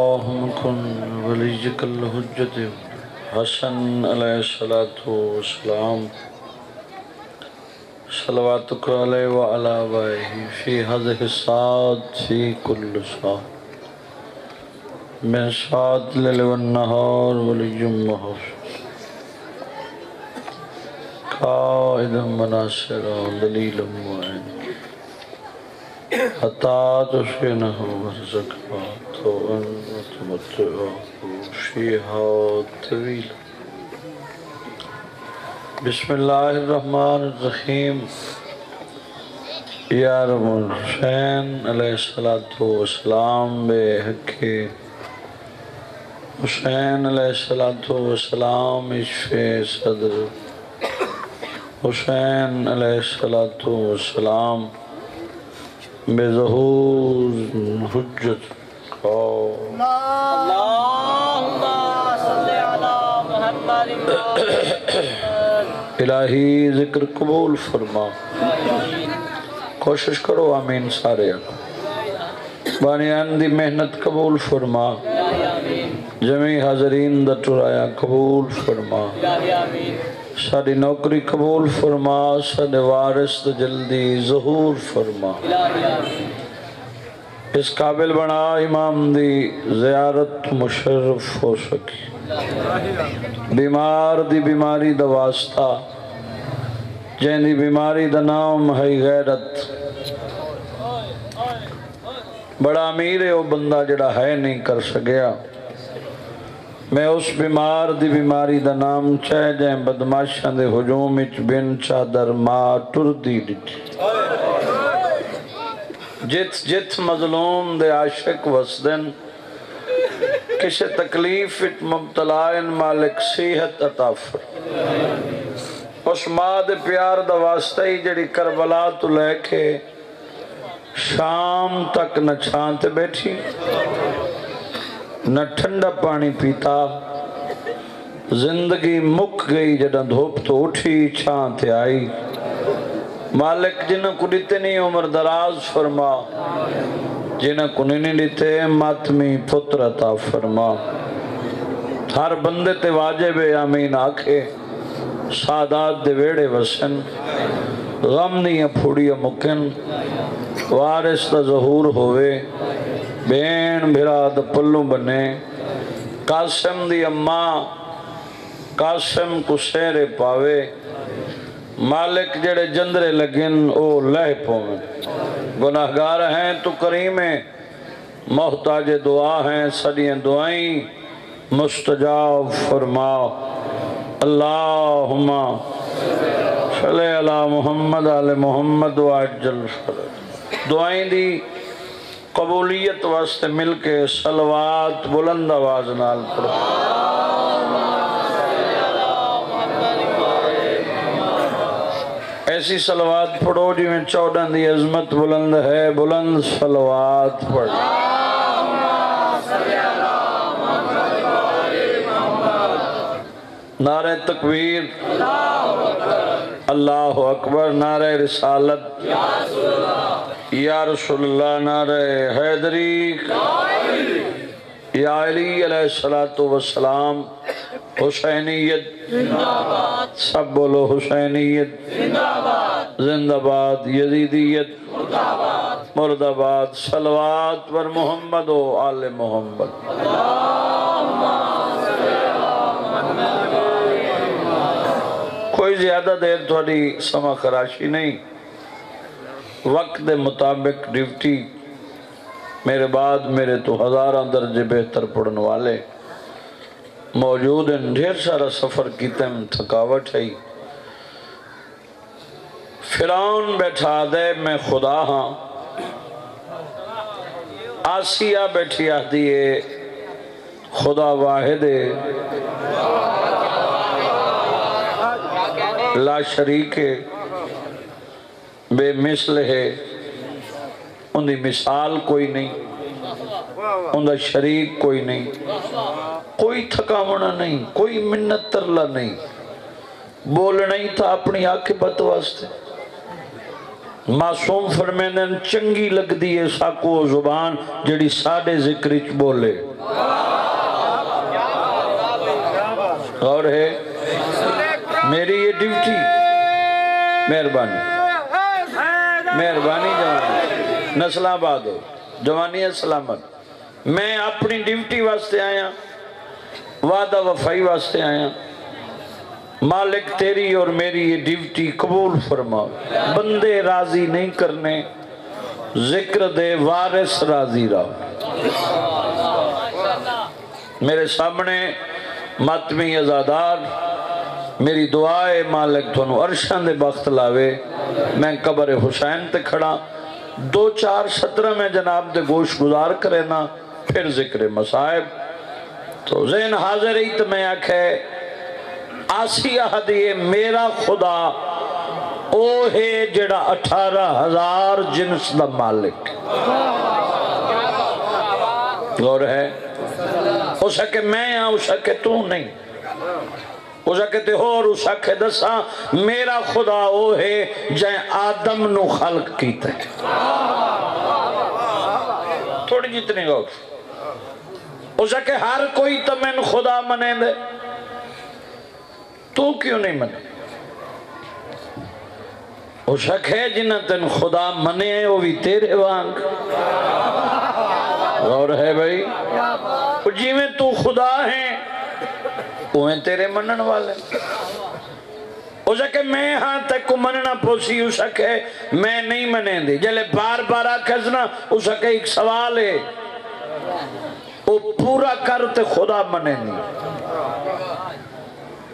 اللهم كن وليك الحجة حسن عليه الصلاة والسلام صلواتك عليه وعلى آبائه في هذه الساعة في كل ساعة من ساعة الليل والنهار وليوم قائدا مناصرا دليلا معينا حتى تسكنه وتزكاه وتمتعه فيها طويلا. بسم الله الرحمن الرحيم. یا رب حسین علیہ السلام بے حق حسین علیہ السلام اشف صدر حسین علیہ السلام بے ظہور حجت الہی ذکر قبول فرما. کوشش کرو آمین سارے. بانیان دی محنت قبول فرما. جمعی حاضرین دا ٹرایا قبول فرما. ساری نوکری قبول فرما. سارے وارث دا جلدی ظہور فرما. اس قابل بنا امام دی زیارت مشرف ہو سکی. بیمار دی بیماری دا واسطہ جن دی بیماری دا نام ہے غیرت. بڑا امیر ہے وہ بندہ جڑا ہے نہیں کر سکیا. میں اس بیمار دی بیماری دا نام چاہے جائیں بدماشاں دے ہجوم اچ بن چادر ماں ٹر دی ڈٹھی. جت جت مظلوم دے عاشق وسدن کسے تکلیف مبتلا ان مالک صحت عطا فرما. اس ماں دے پیار دا واسطہ ہی جڑی کربلا تو لے کے شام تک نہ چھانتے بیٹھی نہ ٹھنڈا پانی پیتا. زندگی مک گئی جڑا دھوپ تو اٹھی چھانتے آئی. مالک جنہ کو دیتے نہیں عمر دراز فرما. جنہ کو نہیں دیتے ماتمی پتر عطا فرما. ہر بندے تے واجب آمین آکھے. سادات دے ویڑے وسن. غم نہیں پھوڑی مکن. وارث دا ظہور ہوئے. بین بھرا دا پلو بنے. قاسم دی اماں قاسم کو سیرے پاوے. مالک جڑے جندرے لگن او لہ پویں. گناہگار ہیں تو کریم ہیں. محتاج دعا ہیں. صدیاں دعائیں مستجاب فرما. اللہم صلی علی محمد آل محمد وعجل فرج. دعائیں دی قبولیت واسطے مل کے صلوات بلند آواز نال پڑھو. ایسی صلوات پڑھو جی میں 14 دی عظمت بلند ہے. بلند صلوات پڑھو. نعرہ تکبیر اللہ اکبر. نعرہ رسالت یا رسول اللہ. نعرہ حیدری یا علی علیہ السلام. حسینیت سب بولو. حسینیت زندہ باد. یزیدیت مرد آباد. صلوات پر محمد و آل محمد. کوئی زیادہ دیر تھوڑی سما خراشی نہیں. وقت دے مطابق ڈیوٹی میرے بعد میرے تو ہزاراں درجے بہتر پڑھن والے موجود ہیں. ڈھیر سارا سفر کیتے ہیں. تھکاوٹ ہے. فرعون بیٹھا دے میں خدا ہاں. آسیہ بیٹھی آدھی ہے خدا واحد لا شریک ہے بے مثل ہے. ان دی مثال کوئی نہیں. ان دا شریک کوئی نہیں. کوئی تھکاونا نہیں. کوئی منت ترلا نہیں. بولنا ہی تھا اپنی عاقبت واسطے. معصوم فرمیندے چنگی لگ دی ہے ساکو زبان جڑی ساڑے ذکر چ بولے. اور ہے میری یہ ڈیوٹی. مہربانی مہربانی جوانی نسل آباد ہو جوانی سلامت. میں اپنی ڈیوٹی واسطے آیا وعدہ وفائی واسطے آیا. مالک تیری اور میری یہ ڈیوٹی قبول فرما. بندے راضی نہیں کرنے ذکر دے وارث راضی رہو. میرے سامنے ماتمی ازادار میری دعائے مالک تھونو عرشان دے بخت لاوے. میں قبر حسین تے کھڑا 2-4 میں جناب دے گوش گزار کرے نا پھر ذکر مصائب. تو ذہن حاضر ہی تو میں آکھے آسیہ حدیے میرا خدا او ہے جڑا 18,000 جنس دا مالک. غور ہے ہو سکے میں ہاں ہو سکے تو نہیں ہو سکے تے ہو اور ہو سکے دساں میرا خدا او ہے جائیں آدم نو خلق کیتا ہے. تھوڑی جتنی غور ہو سکے ہر کوئی تو میں خدا منے دے تو کیوں نہیں منے. ہو سکے جنہ تن خدا منے ہیں وہ بھی تیرے وانگ. غور ہے بھائی جی میں تو خدا ہیں وہ تیرے منن والے. ہو سکے میں ہاں تک کو مننا پوسی ہو سکے میں نہیں منے دی جلے بار بار آکھزنا ہو سکے ایک سوال ہے وہ پورا کرتے خدا منے نہیں.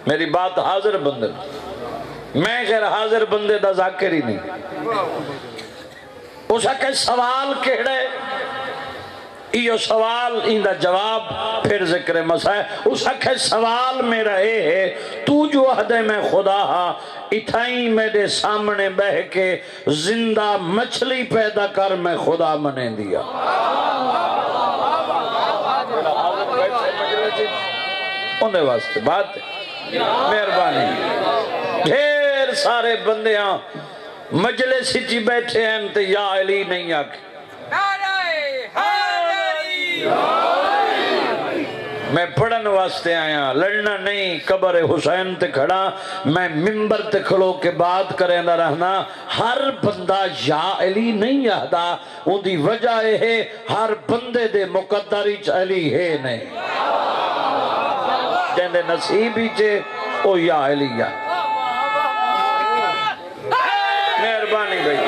میری بات حاضر بندے میں غیر حاضر بندے دا ذاکر ہی نہیں. ہو سکے سوال کہڑے یہ سوال ان دا جواب پھر ذکر مسائل. اس حق سوال میرا اے ہے تو جو عہدے میں خدا ہاں اتھائیں میرے سامنے بہ کے زندہ مچھلی پیدا کر میں خدا منے دیا. انہیں واسطے بات ہے مہربانی. ڈھیر سارے بندے ہاں مجلس ہی بیٹھے ہیں تو یا علی نہیں آکے. میں پڑھن واسطے آیا لڑنا نہیں. قبر حسین تے کھڑا میں ممبر تے کھڑو کے بات کریں نہ رہنا. ہر بندہ یا علی نہیں یادا ان دی وجہ ہے ہر بندے دے مقدری چ علی ہے نہیں جندے نصیب ہی چے او یا علی یا. مہربانی بھائی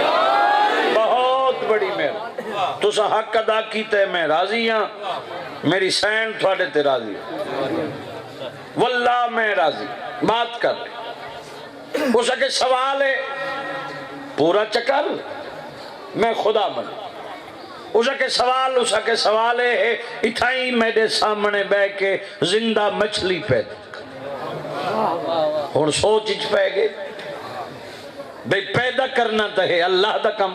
بہت بڑی مہربانی. تو سا حق ادا کیتے میں راضی ہاں. میری سین تھوڑے تے راضی واللہ میں راضی. بات کر لیں ہو سکے سوال ہے پورا چکر میں خدا بنا. ہو سکے سوال ہے اتھائیں میرے سامنے بے کے زندہ مچھلی پیدا اور سوچ اچ پہ گئے بے پیدا کرنا تو ہے اللہ دا کم.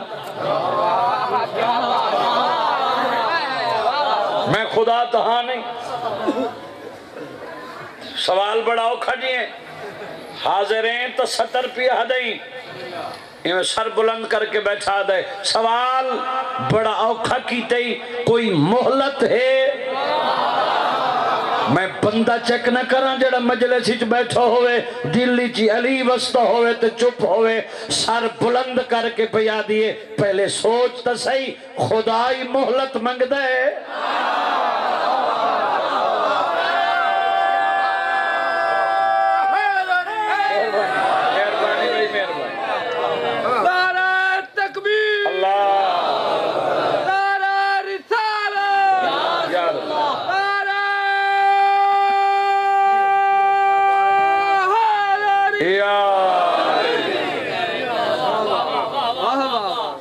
میں خدا تو ہاں نہیں. سوال بڑا اوکھا جی ہیں حاضر ہیں تو 70 پیا دیں یہ سر بلند کر کے بیٹھا دے. سوال بڑا اوکھا کیتے ہی کوئی مہلت ہے میں بندہ چیک نہ کرا جڑا مجلس وچ بیٹھا ہوئے دلی چی علی وسطہ ہوئے تے چپ ہوئے سر بلند کر کے پیا دیے. پہلے سوچ تا صحیح خدائی مہلت منگ دے.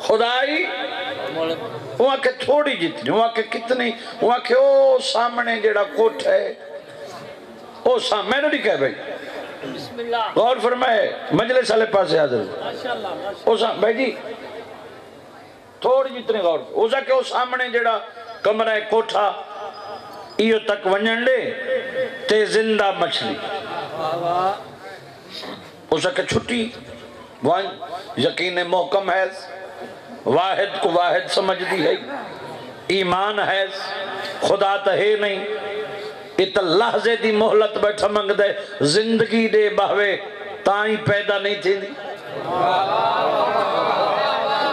خدائی وہاں کے تھوڑی جتنی وہاں کے کتنی وہاں کے او سامنے جڑا کوٹ ہے او سامنے میں نہیں کہہ بھائی غور فرمائے مجلس والے پاسے حاضر او سامنے بھائی جی تھوڑی جتنی غور او سا کہ او سامنے جڑا کمرہ کوٹھا ایو تک ونجن لے تے زندہ مچھلی او سا کہ چھٹی وہاں یقین محکم ہے واحد کو واحد سمجھ دی ہے، ایمان ہے، خدا تو ہے نہیں، ات لحظے دی محلت بیٹھا منگ دے، زندگی دے بہوے تائیں پیدا نہیں تھی دی۔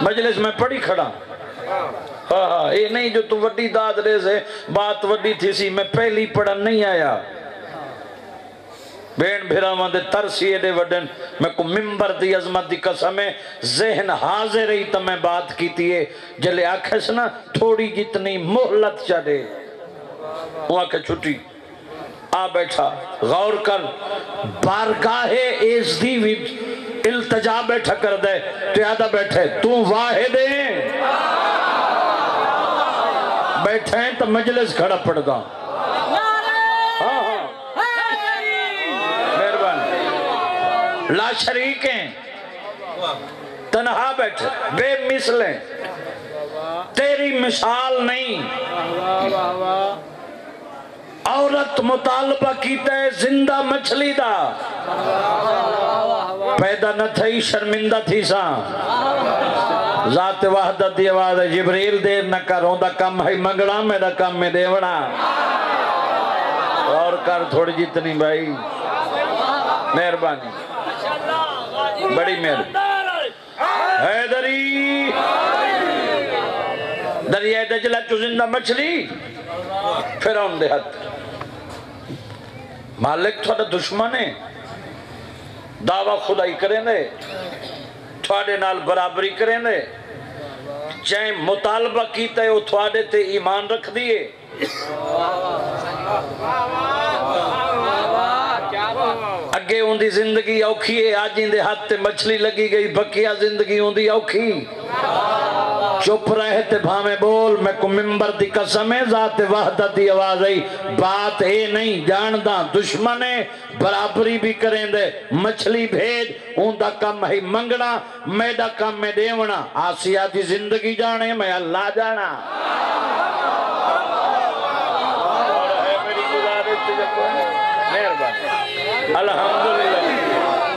مجلس میں پڑھی کھڑا، ہاں یہ نہیں جو تو وڈی داد رے سے بات وڈی تھی سی، میں پہلی پڑھا نہیں آیا، بین بھیراواں دے ترسیے دے وڈن، میں کو ممبر دی عظمت دی قسم ہے، ذہن حاضر رہی تو میں بات کیتی ہے، جلے آکھس نا تھوڑی جتنی محلت چڑے، وہاں کے چھٹی آ بیٹھا، غور کر، بارگاہ ایزدی وچ التجا بیٹھا کر دے، تیادہ بیٹھے، تو واحد ہیں، بیٹھے ہیں تو مجلس کھڑا پڑ گا، مہربان، لا شریک ہیں، تنہا بیٹھے، بے مثلیں، تیری مثال نہیں، عورت مطالبہ کیتا ہے زندہ مچھلی دا، پیدا نہ تھی شرمندہ تھی سا، ذات وحدت دی آواز ہے، جبریل دیر نہ کر، ہوندہ کم ہے منگڑا، میرا کم میں دیوڑا، اور کر تھوڑی جتنی بھائی، مہربانی، بڑی مہربانی، حیدری دریائے دجلہ چو زندہ مچھلی، فرعون دے ہاتھ، مالک تھوڑا دشمن ہے، دعویٰ خدائی کریں دے، تھوڑے نال برابری کریں دے، چاہیں مطالبہ کیتا ہے وہ تھوڑے تے ایمان رکھ دیئے، اگے ہوندی زندگی اوکھی ہے، آج اندے ہاتھ تے مچھلی لگی گئی، بکیا زندگی ہوندی اوکھی، چپ رہے تے بھامے بول، میں کو ممبر دی قسم ہے، ذات وحدت دی آواز ہے، بات اے نہیں جاندہ، دشمن ہے، برابری بھی کریں دے، مچھلی بھیج، اوندہ کم ہے منگنا، میڈا کم میں دیونا، آسیہ دی زندگی جانے، میں اللہ جانا،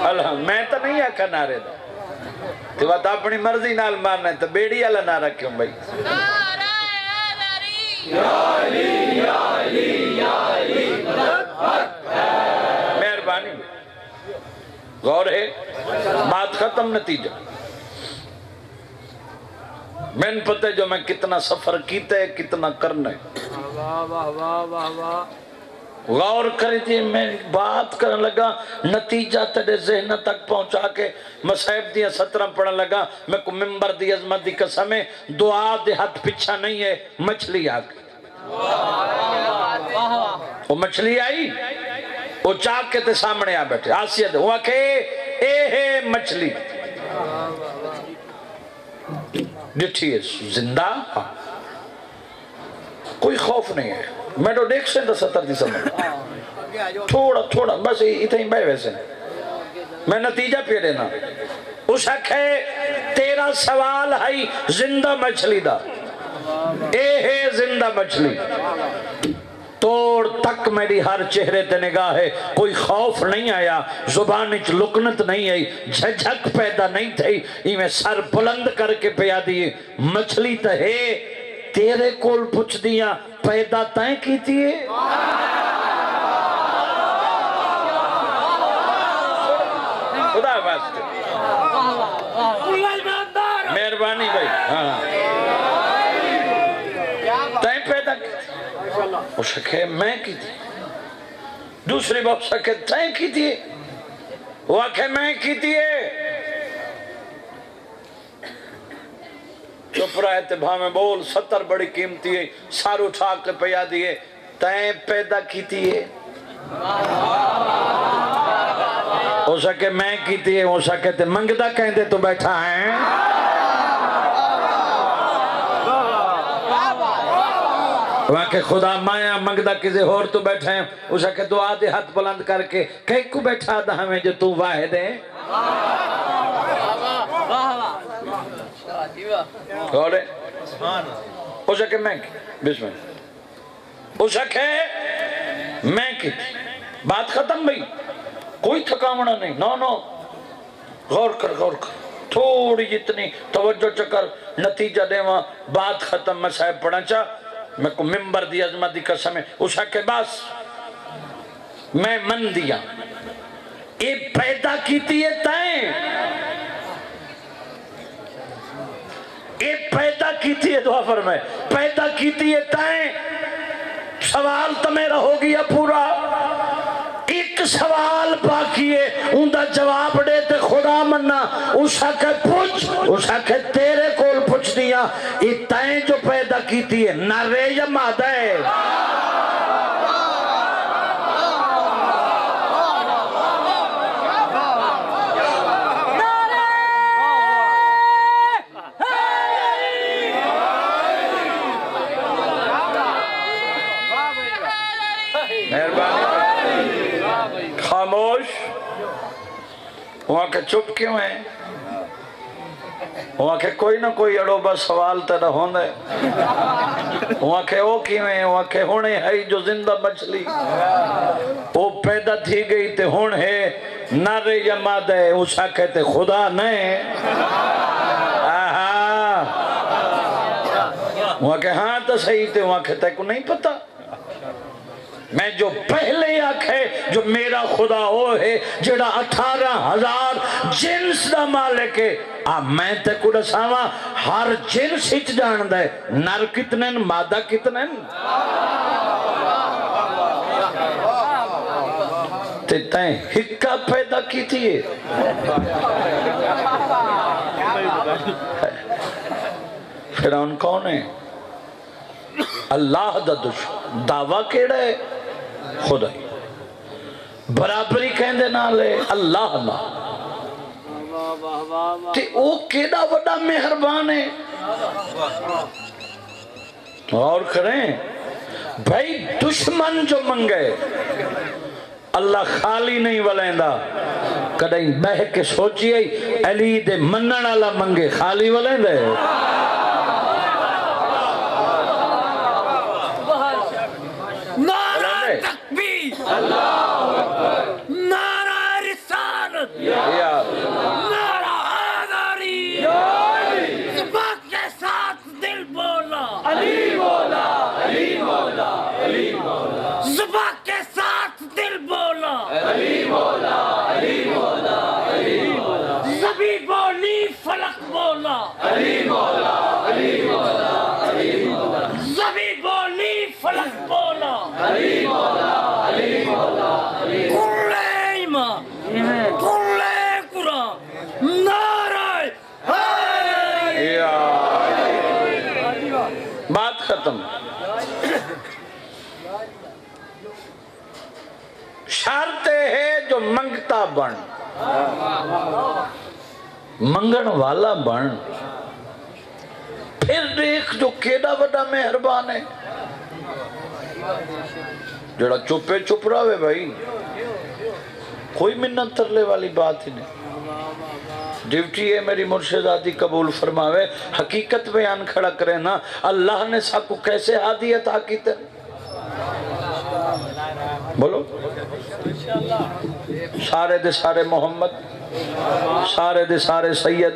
الحمدللہ، میں تو نہیں آکھا نعرے دا، تو بات اپنی مرضی نال مارنا ہے تو بیڑی اللہ نعرہ کیوں بھائی؟ مہربانی، غور ہے، بات ختم، نتیجہ میں نے پتہ جو میں کتنا سفر کیتا ہے، کتنا کرنا ہے، غور کریں تھی، میں بات کرنے لگا، نتیجہ تیرے ذہن تک پہنچا کے مصحف دیا 17 پڑھنے لگا، میں کو ممبر دی عظمت دی قسم ہے، دعا دے ہاتھ پچھا نہیں ہے، مچھلی آگئی، وہ مچھلی آئی، وہ چاک کے تے سامنے آ بیٹھے، آسیہ دے، وہ کہ اے ہے مچھلی، ڈٹھی ہے زندہ، کوئی خوف نہیں ہے، میں تو دیکھ سے 70 دی سمجھ، تھوڑا بس اتنے ہی بھائی ویسے میں نتیجہ پہ دینا، اس حق ہے تیرا سوال ہے زندہ مچھلی دا، اے ہے زندہ مچھلی، توڑ تک میری ہر چہرے تے نگاہ ہے، کوئی خوف نہیں آیا، زبانچ لکنت نہیں آئی، جھجھک پیدا نہیں تھی، میں سر بلند کر کے پیا دیئے، مچھلی تا ہے، تیرے کول پوچھ دیا پیدا تائیں کی تیئے، خدا واسطے، مہربانی بھائی، تائیں پیدا کی تھی، وہ شکے میں کی تھی، دوسری باپ شکے تائیں کی تھی، وہ آکھے میں کی تھی، چپ رہے تے بھامے بول، 70 بڑی قیمتی ہے، سار اٹھا کے پیا دیئے، تائیں پیدا کی تھی ہے، ہو سکے میں کی تھی ہے، ہو سکے تے منگدہ کہیں دے تو بیٹھا ہیں، وہاں کہ خدا مایا منگدہ کسی اور تو بیٹھا ہیں، ہو سکے دعا دے ہاتھ بلند کر کے، کہیں کو بیٹھا دا ہمیں جو تو واحد ہے، گوڑے ہو سکے میں کی بسم اللہ، ہو سکے میں کی بات ختم بھئی، کوئی تھکاونا نہیں، نو غور کر تھوڑی جتنی توجہ چکر، نتیجہ دے وہاں بات ختم میں صاحب پڑھا چاہ میں کو ممبر دی عظمت دی قسم ہے اسا کے بس میں من دیا اے پیدا کیتی ہے تائیں اے پیدا کیتی ہے دعا فرمائے پیدا کیتی ہے تائیں سوال تو میرا ہو گیا پورا ایک سوال باقی ہے ان دا جواب دے تے خدا مننا اسا کے پوچھ اسا کے تیرے کول پوچھ دیا یہ تائیں جو پیدا کیتی ہے نرے یا مادہ ہے خاموش وہاں کے چپ کیوں ہیں وہاں کے کوئی نہ کوئی اڑو بس سوال تیرا ہوندے وہاں کے وہ کیوں ہیں وہاں کے ہونے ہے جو زندہ مچھلی وہ پیدا تھی گئی تے ہون ہے نارے یا مادہ ہے اسا کہتے خدا نہیں وہاں کے ہاں تو صحیح تے وہاں کہتے کو نہیں پتا میں جو پہلے آکھے جو میرا خدا ہو ہے جڑا 18,000 جنس دا مالک ہے میں تے کو دساواں ہر جنس ہچ جان دے نر کتنے مادہ کتنے تے تائیں ہکا پیدا کی تھی فرعون کون ہے اللہ دا دشمن دعویٰ کیڑا ہے خدائی برابری کہندے نہ لے اللہ اللہ تے او کیڑا وڈا مہربان ہے اور کریں بھائی دشمن جو منگے اللہ خالی نہیں ولیندہ کدیں بہ کے سوچیے علی دے منن والا منگے خالی ولیندے نعرہ رسالت نعرہ حیدری زبان کے ساتھ دل بولا علی مولا علی مولا علی مولا زبان کے ساتھ دل بولا علی مولا علی مولا علی مولا زبی بولی فلک بولا علی مولا علی مولا علی مولا زبی بولی فلک بولا علی مولا علی مولا کلے ایمان کلے قرآن نعرہ حیدری بات ختم شرط ہے جو منگتا بن منگن والا بن پھر دیکھ جو کیڑا بڑا مہربان ہے جڑا چپے چپ رہا ہے بھائی کوئی منت ترلے والی بات ہی نہیں ڈیوٹی ہے میری مرشداتی قبول فرماوے حقیقت بیان کھڑا کرے نا اللہ نے سب کو کیسے ہادی عطا کیتے بولو سارے دے سارے محمد سارے دے سارے سید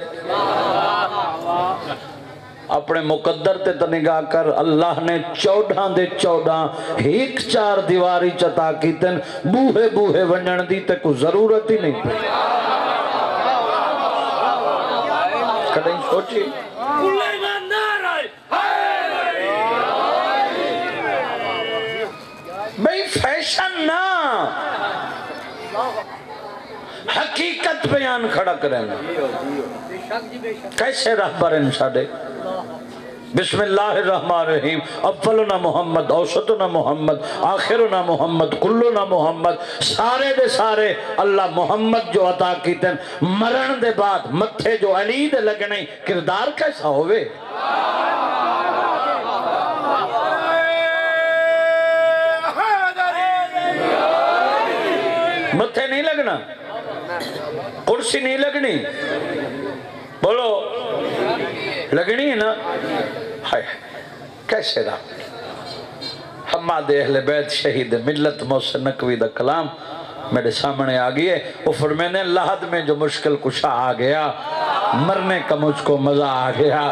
اپنے مقدر تے نگاہ کر اللہ نے 14 دے 14 ایک 4 دیواری چتا کیتن بوہے بوہے ونجن دی تے کو ضرورت ہی نہیں پہ کدیں سوچی بھئی فیشن نہ حقیقت بیان کھڑا کریں کیسے رہبر انشاءاللہ بسم اللہ الرحمن الرحیم اولنا محمد اوسطنا محمد آخرنا محمد کلنا محمد سارے دے سارے اللہ محمد جو عطا کیتن مرن دے بعد متھے جو علی دے لگنے کردار کیسا ہوئے متھے نہیں لگنا کرسی نہیں لگنی بولو لگنی ہے نا ہائے کیسے رہا حماد اہل بیت شہید ملت محسن نقوی دا کلام میرے سامنے آگئی ہے وہ فرمینے لحد میں جو مشکل کشا آ گیا مرنے کا مجھ کو مزہ آ گیا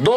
2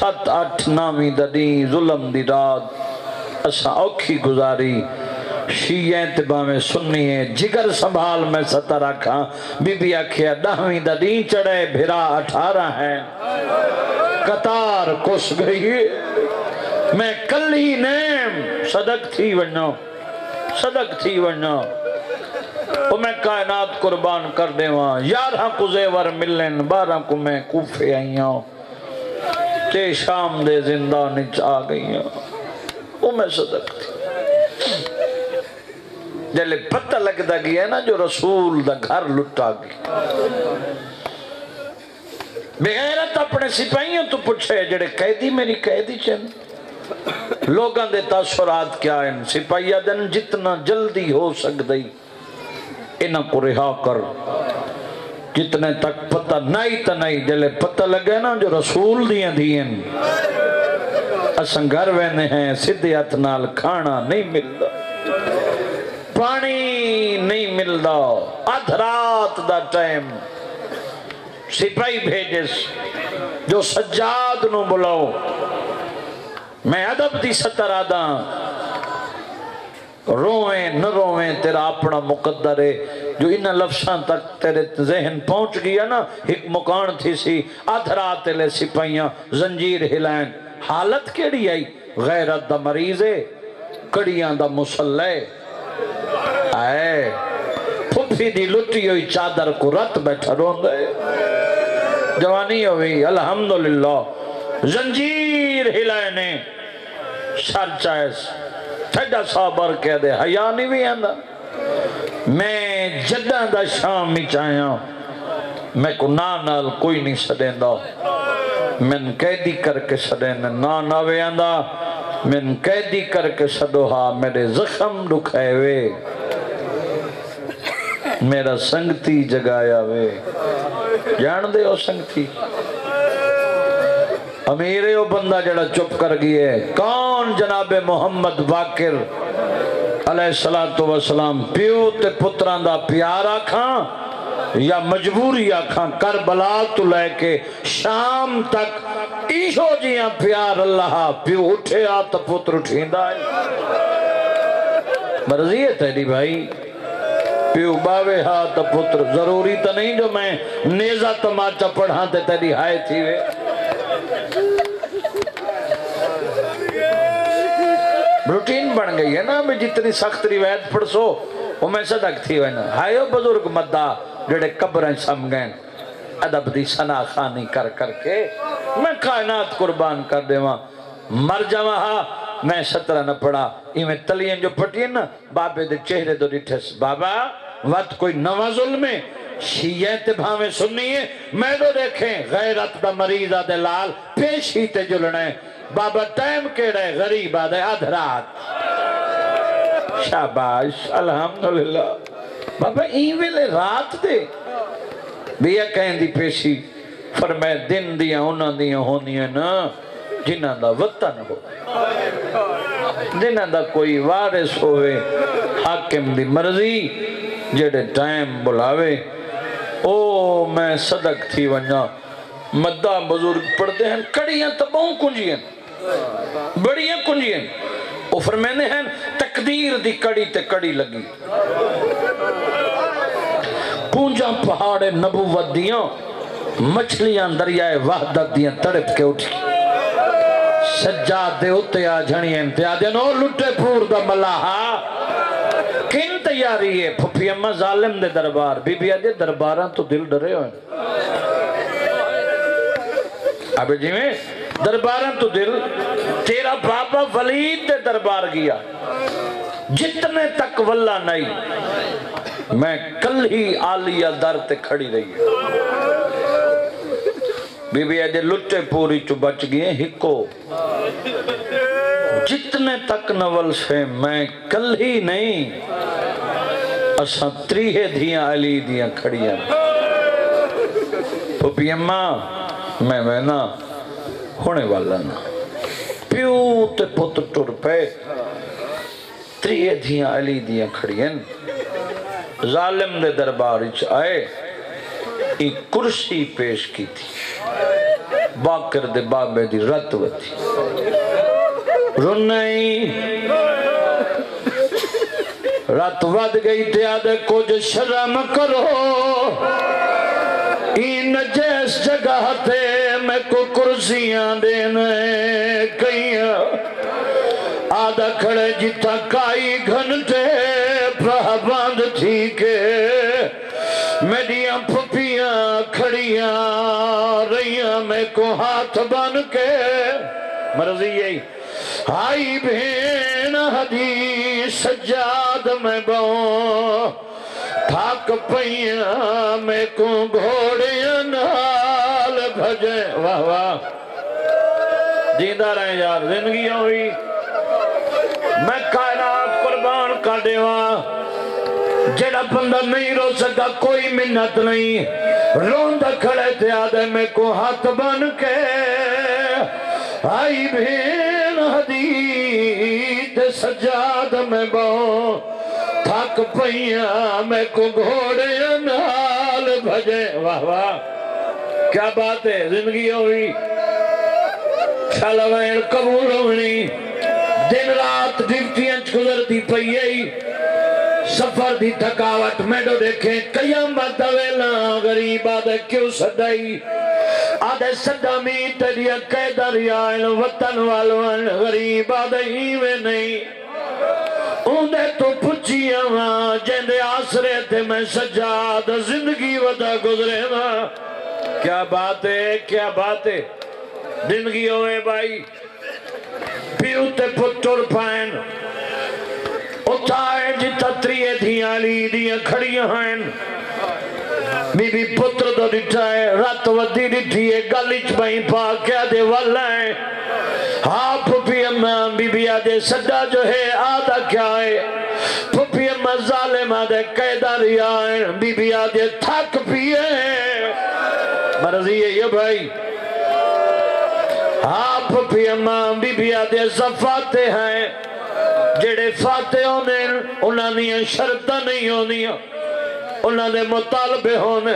7 8 9 ددی ظلم دی رات اسا اوکھی گزاری شیعہ تے باویں سنی ہے جگر سنبھال میں 17 رکھاں بی بی آکھیا 10ویں ددی چڑھے بھرا 18 ہے قطار کس گئی میں کلی نیم صدق تھی ونو وہ میں کائنات قربان کر دے وہاں 11 کو زیور ملن 12 کو میں کوفے آئیاں تے شام دے زندان آ گئیاں وہ میں صدق تھی جلے پتہ لگتا گیا نا جو رسول دا گھر لٹا گیا بغیرت اپنے سپاہیوں تو پوچھے جڑے قیدی میری قیدی چند لوگاں دے تاثرات کیا ہیں سپاہیہ دن جتنا جلدی ہو سکدئی انہاں کو رہا کر جتنے تک پتہ نہیں تا نہیں جلے پتہ لگے نا جو رسول دیاں دیں اساں گھر وینے ہیں سدھے ہتھ نال کھانا نہیں ملدا پانی نہیں ملدا ادھ رات دا ٹائم سپاہی بھیجس جو سجاد نو بلاؤ میں ادب دی سطر آدھا روئیں نہ روئیں تیرا اپنا مقدر ہے جو ان لفظاں تک تیرے ذہن پہنچ گیا نا ایک مکان تھی سی ادھ رات لے سپاہیاں زنجیر ہلائیں حالت کیڑی آئی غیرت دا مریض ہے کڑیاں دا مسلح آئے پھپھی دی لٹی ہوئی چادر کو رت بیٹھا رون دے جوانی ہوئی الحمدللہ زنجیر ہلائنے سر چائس تھڑا صابر کہہ دے حیاء نہیں بھی آندہ میں جدہ دا شام ہی چاہیاں میں کو نال کوئی نہیں سدین دا من قیدی کر کے سدین نا وے آندہ من قیدی کر کے سدو ہاں میرے زخم دکھائے وے میرا سنگتی جگایا وے جان دے ہو سنگتی امیرے وہ بندہ جڑا چپ کر گئے کون جناب محمد باقر علیہ السلام پیو تے پتران دا پیارا کھاں یا مجبوری آکھاں کربلا تو لے کے شام تک ایشو جیاں پیار اللہ پیو اٹھے آتا پتر اٹھیندہ ہے مرضی ہے تیری بھائی پیو باوے ہاتھ پتر ضروری تو نہیں جو میں نیزہ تماچا پڑھاں تے تیری ہائے تھی وے روٹین بن گئی ہے نا میں جتنی سخت روایت پڑھ سو وہ میں صدق تھی وے نا ہائیو بزرگ مدہ جڑے قبریں سمگیں ادب دی سنا خانی کر کر کے میں کائنات قربان کر دے وہاں مر جا وہاں میں 17 نہ پڑھا میں تلین جو پٹی نا بابے دے چہرے دو ڈٹھس بابا وقت کوئی نوا ظلم ہے شیعہ تے بھاویں سننی ہے میں دو دیکھیں غیرت دا مریض آدھے لال پیش ہی تے جلنے بابا ٹائم کے رہے غریب آدھے آدھ رات شاباش الحمدللہ بابا ویلے رات دے بیا کہیں دی پیشی فرمائے دن دیا انہاں دیا ہونی ہے نا جنہاں دا وطن ہو جنہاں دا کوئی وارث ہوئے حاکم دی مرضی جڑے ٹائم بلاوے او میں صدق تھی ونجا مدہ بزرگ پڑھتے ہیں کڑیاں تباؤں کنجیاں بڑیاں کنجیاں او فرمینے ہیں تقدیر دی کڑی تے کڑی لگی پونجا پہاڑے نبوت دیاں مچھلیاں دریائے وحدت دیاں تڑپ کے اٹھی سجاد دے اتے آ جھنی انتیادیں نو لٹے پور دا ملاحا کن تیاری ہے پھپی اممہ ظالم دے دربار بی بی آجے درباراں تو دل ڈرے ہوئے ابے جی میں درباراں تو دل تیرا بابا ولید دے دربار گیا جتنے تک واللہ نہیں میں کل ہی آلیہ در تے کھڑی رہی بی بی آجے لٹے پوری چو بچ گئے ہکو جتنے تک نول سے میں کل ہی نہیں اساں تریہ دھیاں علی دیاں کھڑیاں پھپی اممہ میں وینا ہونے والا نا پیو تے پتر ٹر پے تریہ دھیاں علی دیاں کھڑیاں ظالم دے دربار اچ آئے ایک کرسی پیش کی تھی باکر دے بابے دی رت وتی رنائی رات ود گئی تے آدھے کچھ شرم کرو این جیس جگہ تے میں کو کرسیاں دینے کئیاں آدھا کھڑے جتا کائی گھنٹے پرہ باندھ تھی کے میڈیاں پھپیاں کھڑیاں رہیاں میں کو ہاتھ بن کے مرضی یہی آئی بھین حدیث سجاد میں باؤں تھاک پئیاں میں کو گھوڑیاں نال بھجے واہ واہ جیندہ رہے یار زندگی ہوئی میں کائنات قربان کا دیواں جڑا بندہ نہیں رو سکا کوئی منت نہیں روندہ کھڑے تھے آدھے میں کو ہاتھ بن کے آئی بھین حدید سجاد میں باؤں تھاک پئیاں میں کو گھوڑے نال بھجے واہ واہ کیا بات ہے زندگی ہوئی شالوین قبول ہونی دن رات ڈیوٹیاں گزرتی پئی سفر دی تھکاوٹ میڈو دیکھیں قیامت دویلا غریب آدھے کیوں صدائی آدھے صدامی تیریا قیدر یائن وطن والوان غریب آدھے ہیوے نہیں اوندے تو پچھیاں ماں جیندے آسرے تھے میں سجاد زندگی ودا گزرے ماں کیا بات ہے کیا بات ہے زندگی ہوئے بھائی پیو تے پتر پائن اتائے جتا تریے دھیاں لی دیاں کھڑیاں ہیں بی بی پتر دو ڈٹھائے رات ودی ڈٹھیے گلیچ بہی پا کیا دے والائیں ہاں پھپی اماں بی بی آدھے صدا جو ہے آدھا کیا ہے پھپی اماں ظالم آدھے قیداری آئیں بی بی آدھے تھک پیئے مرضی ہے یہ بھائی ہاں پھپی اماں بی بی آدھے صفاتے ہیں جڑے فاتح ہونے انہاں نے شرطہ نہیں ہونی انہاں نے مطالبے ہونے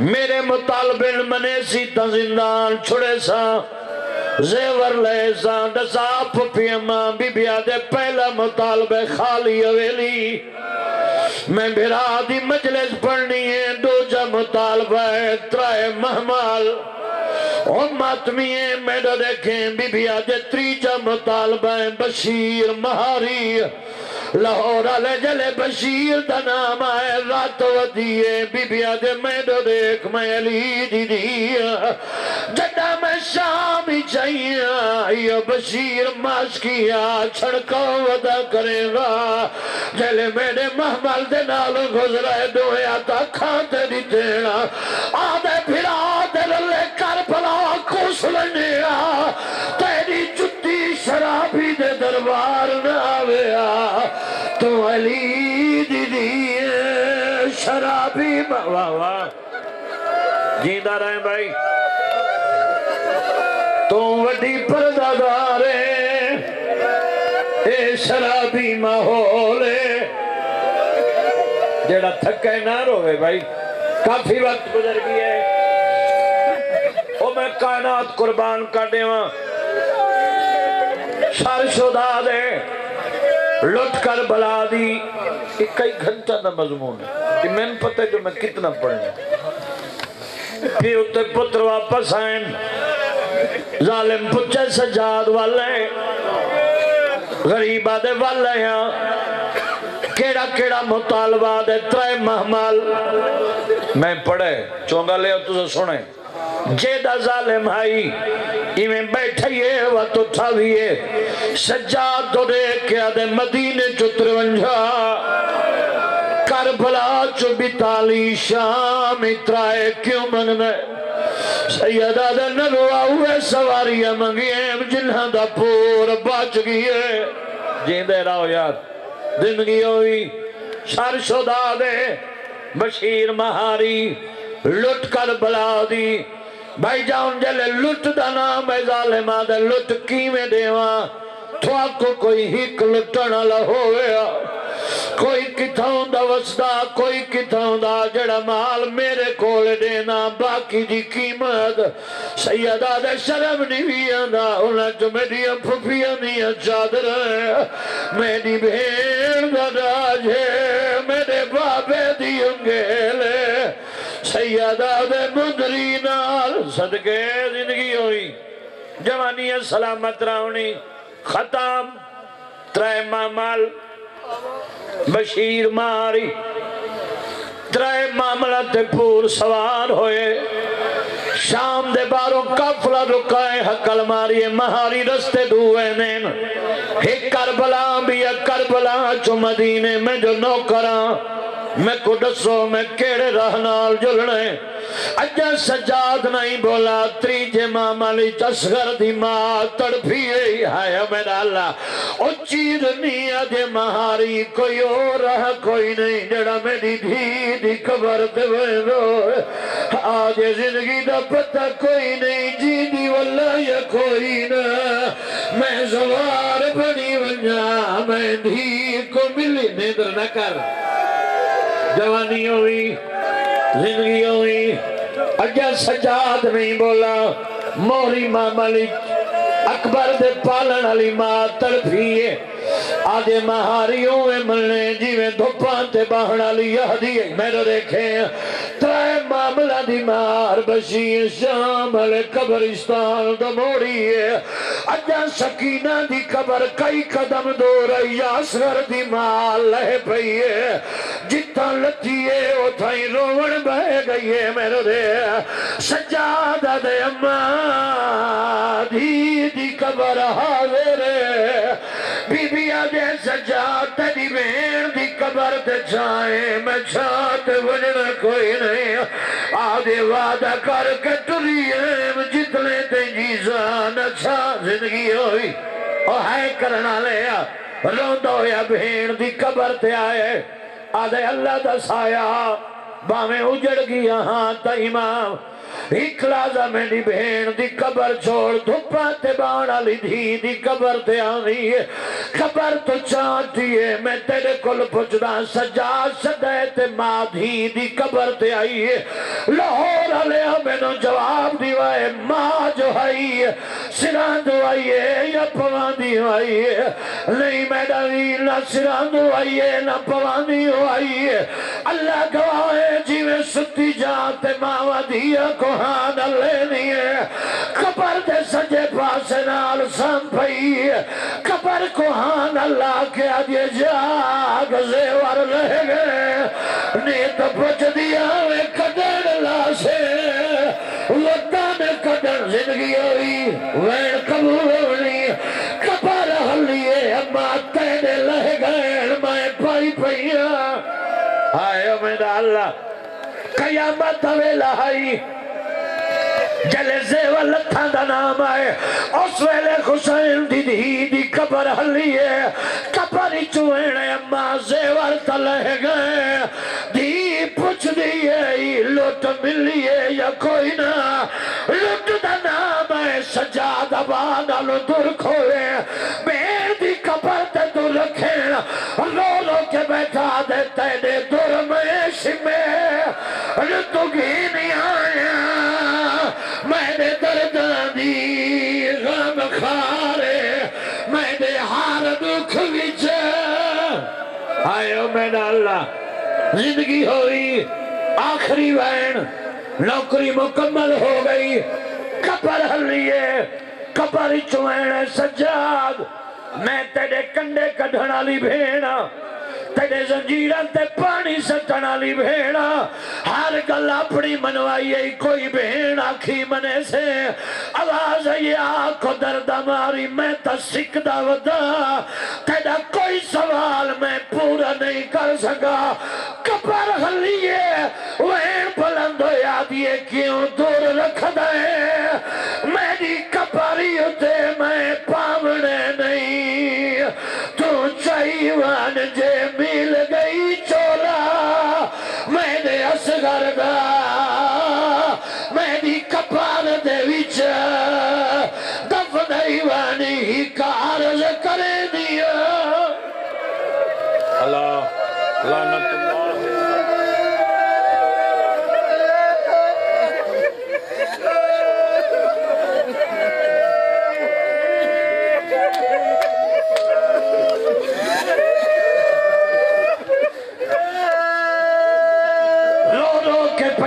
میرے مطالبے منے سی تا زندان چھڑے سا زیور لے سا ڈسا پھپی اماں بی بی آدھے پہلا مطالبے خالی اویلی میں بھرا دی مجلس پڑھنی ہے دو جا مطالبہ ہے ترائے محمال ماتمیے میڈو دیکھیں بی بی آدھے تریجہ مطالبہ بشیر مہاری لاہور آلے جلے بشیر دا نام آئے رات ودیے بی بی آدھے میڈو دیکھ میں علی دی دیا جڈا میں شامی چاہیے یہ بشیر ماشکیا چھڑکا ودا کرے گا جلے میڈے محمل دے نالو گزرائے دوئے آتا کھانتے دی تیڑا آدھے پھر آدھے لے کر بلا خوش لنیا تیری جتی شرابی دے دربار نہ آویا تو علی دی دیئے شرابی واہ واہ جیندہ رہیں بھائی تو وڈی پردادارے اے شرابی ماحولے جیڑا تھکے نہ روے بھائی کافی وقت گزر گئی ہے او میں کائنات قربان کاٹے وہاں شر شدہ دے لٹ کر بلا دی ایک کئی گھنٹہ دا مضمون ہے کہ میں پتہ ہے جو میں کتنا پڑھنے پھر اتے پتر واپس آئیں ظالم پچھے سجاد والے غریب آدھے والے ہیں کیڑا کیڑا مطالبہ دے ترائے محمل میں پڑھے چونگا لے تو سے سنے جیدہ ظالم آئی ایمیں بیٹھئیے وقت اٹھاویے سجاد دو دیکھ کے آدھے مدینے چترونجھا کربلا چو بیتالی شام اترائے کیوں منگنے سیدہ دے نگوا ہوئے سواریاں منگیم جنہاں دا پور باچ گئے جیندے رہو یاد زندگی ہوئی شر شدہ دے بشیر مہاری لٹ کر بلا دی بھائی جاؤں جلے لٹ دا نام ہے ظالمہ دے لٹ کیویں دیواں تھوا کو کوئی ہک لٹنا لہویا کوئی کتھاؤں دا وسدا کوئی کتھاؤں دا جڑا مال میرے کول دینا باقی دی قیمت سیدہ دے شرم نہیں بھی آندا انہاں چ میری پھپھیاں نہیں چادر میری بھیڑ دا راج ہے میرے بابے دی انگیلے سیدہ دے مدری نال صدقے زندگی ہوئی جوانی سلامت راؤنی ختم ترائے مامال بشیر ماری ترائے معاملہ تے پور سوار ہوئے شام دے باروں کافلہ رکائے حقل ماری مہاری رستے دوئے نین ایک کربلا بھی ایک کربلا چو مدینے میں جو نوکران میں کو دسو میں کیڑے رہنال جلنے اجا سجاد نہیں بولا تریجے مامالی چسگر دی ماں تڑپی رہی ہے میرا اللہ او چیر نہیں آجے مہاری کوئی اور رہا کوئی نہیں جڑا میری دھی دی قبر دے دو آجے زندگی دا پتہ کوئی نہیں جی دی واللہ یا کوئی نہ میں زوار بنی ونجا میں دھی کو ملی نیدر نہ کر جوانی ہوئی زندگی ہوئی اجا سجاد نہیں بولا موری مامالی اکبر دے پالن علی ماں تڑپیے آدھے مہاریوں میں ملنے جیویں دھپان تے باہن علی یہدی میرے دیکھیں ترائے معاملہ دی مار بشیر شام علی قبرستان دموڑی ہے اجا سکینہ دی قبر کئی قدم دور یاسر دی مال لہ پئیے جتا لتیے اتھائی روڑ بہ گئیے میرے دے سجادہ دے اماں دی قبر حاضر بی بی آدھے سجاد تیری بین دی قبر تے چھائیں میں چھات وجنہ کوئی نہیں آدھے وعدہ کر کے ٹریے جتنے تے جیزان اچھا زندگی ہوئی اور ہے کرنا لیا روندہ ہویا بین دی قبر تے آئے آدھے اللہ دا سایہ باہیں اجڑ گیا ہاں تا امام اکلازہ میری بہن دی قبر چھوڑ دھپا تے بانا لی دھی دی قبر تے آنی ہے قبر تو چاہتی ہے میں تیرے کل پچھنا سجاد سدے تے ماں دھی دی قبر تے آئی ہے لاہور علیہ میں نو جواب دیوائے ماں جو آئی ہے سراندو آئی ہے یا پواندی آئی ہے نہیں میڈا بھی نہ سراندو آئی ہے نہ پواندی آئی ہے اللہ گواہ ہے جیویں ستی جاتے ماں دیا کوہاں لینی ہے قبر دے سجے پاسے نال سن پئی قبر کوہاں اللہ کے آدھے جاگ زیور رہ گئے نیت پچ دیا میں کدر لاسے وطن کدر زندگی ہوئی وین قبول ہونی قبر حلیے اما تینے لہ گئے میں پائی پئیا آئے میرا اللہ قیامت ویلا آئی جلسے والتھا دا نام آئے اس ویلے حسین دی قبر حلیے قبر چوئنے اما زیور تلہ گئے دی پچھ دیئے لوٹ ملیے یا کوئی نہ لوٹ دا نام آئے سجاد آبانا لو در کھولے بیر دی قبر تے در رکھیں رو رو کے بیٹھا دیتے دے در میں شمیں تو گھینی آیا میں نے دردان دی غم خارے میں نے ہار دکھ وچ آئے میرا اللہ زندگی ہوئی آخری وین نوکری مکمل ہو گئی قبر حلیے قبر چوئنے سجاد میں تیرے کنڈے کڑھنا لی بھینا تیرے زنجیران تے پانی سٹنا لی بھیڑا ہر گل اپنی منوائی کوئی بھیڑ آکھی منے سے آواز یہ آنکھو درد ماری میں تا سکدہ ودا تیرا کوئی سوال میں پورا نہیں کر سکا قبر حلیے وین بلند ہو یادیے کیوں دور رکھ دے میری قبری ہوتے میں پامنے نہیں تو چاہیوان جے مل گئی چولا میں نے اصغر دا میں نے کپار دے وچ دفن ایوانی ہی کارز کرے دیا اللہ لعنت اللہ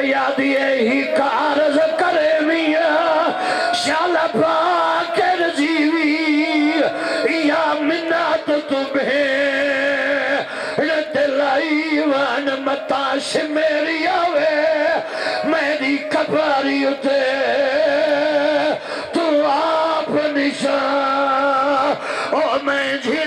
پیا دیے ہی کارز کرے میاں شال پاک رجیوی یا منات تمہیں دلائی وان متاش میری آوے میری کباری اتے تو آپ نشان او میں جی